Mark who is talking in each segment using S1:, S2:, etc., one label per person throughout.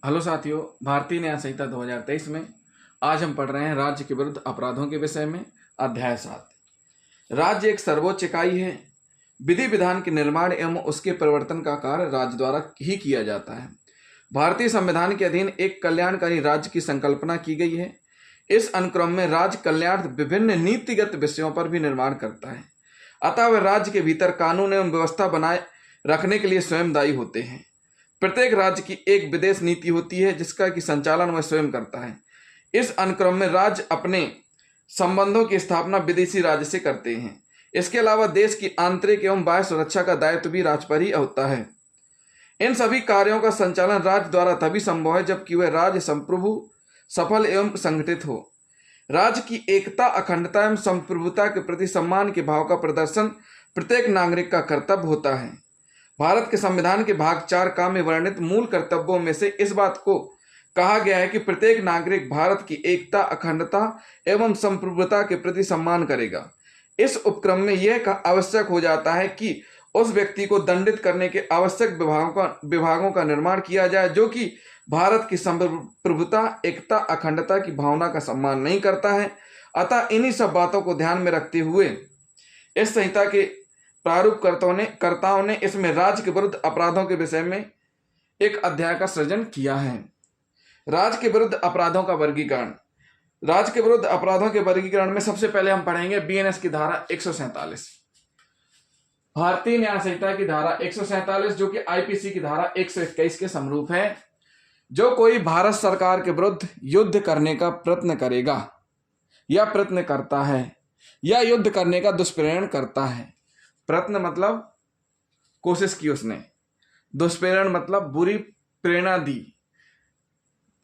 S1: Hello साथियों, भारतीय न्याय संहिता 2023 में आज हम पढ़ रहे हैं राज्य के विरुद्ध अपराधों के विषय में अध्याय 7। राज्य एक सर्वोच्च इकाई है। विधि विधान के निर्माण एवं उसके परिवर्तन का कार्य राज्य द्वारा ही किया जाता है। भारतीय संविधान के अधीन एक कल्याणकारी राज्य की संकल्पना की गई है। इस अनुक्रम में राज्य कल्याण विभिन्न नीतिगत विषयों पर भी निर्माण करता है। अतः वह राज्य के भीतर कानून एवं व्यवस्था बनाए रखने के लिए स्वयं दायी होते हैं। प्रत्येक राज्य की एक विदेश नीति होती है जिसका कि संचालन वह स्वयं करता है। इस अनुक्रम में राज्य अपने संबंधों की स्थापना विदेशी राज्य से करते हैं। इसके अलावा देश की आंतरिक एवं बाह्य सुरक्षा का दायित्व भी राज्य पर ही होता है। इन सभी कार्यों का संचालन राज्य द्वारा तभी संभव है जबकि वह राज्य संप्रभु, सफल एवं संगठित हो। राज्य की एकता, अखंडता एवं संप्रभुता के प्रति सम्मान के भाव का प्रदर्शन प्रत्येक नागरिक का कर्तव्य होता है। भारत के संविधान के भाग 4 का में वर्णित मूल कर्तव्यों में से इस बात को कहा गया है कि प्रत्येक नागरिक भारत की एकता, अखंडता एवं संप्रभुता के प्रति सम्मान करेगा। इस उपक्रम में यह आवश्यक हो जाता है कि उस व्यक्ति को दंडित करने के आवश्यक विभागों का निर्माण किया जाए जो कि भारत की संप्रभुता, एकता, अखंडता की भावना का सम्मान नहीं करता है। अतः इन्हीं सब बातों को ध्यान में रखते हुए इस संहिता के प्रारूपकर्ताओं ने इसमें राज्य के विरुद्ध अपराधों के विषय में एक अध्याय का सृजन किया है। राज्य के विरुद्ध अपराधों का वर्गीकरण। राज्य के विरुद्ध अपराधों के वर्गीकरण में सबसे पहले हम पढ़ेंगे बीएनएस की धारा 147, भारतीय न्याय संहिता की धारा 147 जो कि आईपीसी की धारा 121 के समरूप है। जो कोई भारत सरकार के विरुद्ध युद्ध करने का प्रयत्न करेगा या प्रयत्न करता है या युद्ध करने का दुष्प्रेरण करता है। प्रयत्न मतलब कोशिश की उसने, दुष्प्रेरण मतलब बुरी प्रेरणा दी,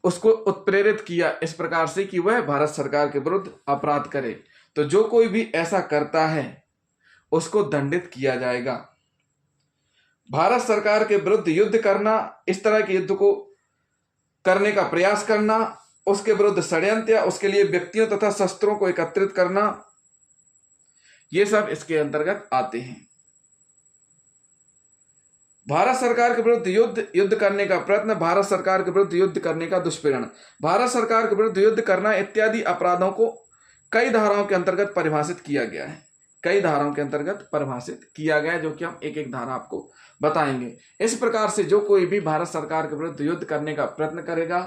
S1: उसको उत्प्रेरित किया इस प्रकार से कि वह भारत सरकार के विरुद्ध अपराध करे। तो जो कोई भी ऐसा करता है उसको दंडित किया जाएगा। भारत सरकार के विरुद्ध युद्ध करना, इस तरह के युद्ध को करने का प्रयास करना, उसके विरुद्ध षड्यंत्र या उसके लिए व्यक्तियों तथा शस्त्रों को एकत्रित करना, ये सब इसके अंतर्गत आते हैं। भारत सरकार के विरुद्ध युद्ध करने का प्रयत्न, भारत सरकार के विरुद्ध युद्ध करने का दुष्प्रेरण, भारत सरकार के विरुद्ध युद्ध करना इत्यादि अपराधों को कई धाराओं के अंतर्गत परिभाषित किया गया है। कई धाराओं के अंतर्गत परिभाषित किया गया है जो कि हम एक एक धारा आपको बताएंगे। इस प्रकार से जो कोई भी भारत सरकार के विरुद्ध युद्ध करने का प्रयत्न करेगा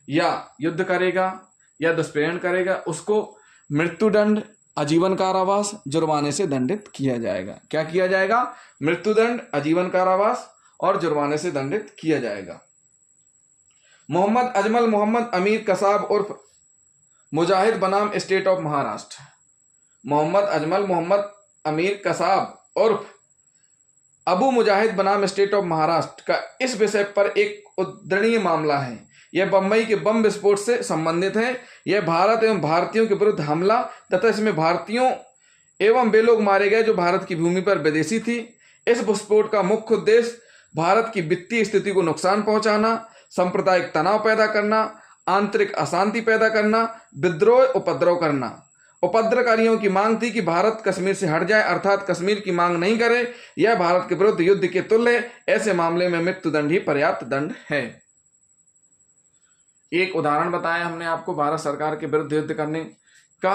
S1: या युद्ध करेगा या दुष्प्रेरण करेगा उसको मृत्युदंड, आजीवन कारावास, जुर्माने से दंडित किया जाएगा। क्या किया जाएगा? मृत्युदंड, आजीवन कारावास और जुर्माने से दंडित किया जाएगा। मोहम्मद अजमल मोहम्मद अमीर कसाब उर्फ मुजाहिद बनाम स्टेट ऑफ महाराष्ट्र। मोहम्मद अजमल मोहम्मद अमीर कसाब उर्फ अबू मुजाहिद बनाम स्टेट ऑफ महाराष्ट्र का इस विषय पर एक उद्धरणीय मामला है। यह बंबई के बम विस्फोट से संबंधित है। यह भारत एवं भारतीयों के विरुद्ध हमला तथा इसमें भारतीयों एवं वे लोग मारे गए जो भारत की भूमि पर विदेशी थी। इस विस्फोट का मुख्य उद्देश्य भारत की वित्तीय स्थिति को नुकसान पहुंचाना, सांप्रदायिक तनाव पैदा करना, आंतरिक अशांति पैदा करना, विद्रोह उपद्रव करना। उपद्रवकारियों की मांग थी कि भारत कश्मीर से हट जाए, अर्थात कश्मीर की मांग नहीं करे। यह भारत के विरुद्ध युद्ध के तुल्य है। ऐसे मामले में मृत्युदंड ही पर्याप्त दंड है। एक उदाहरण बताया हमने आपको भारत सरकार के विरुद्ध युद्ध करने का।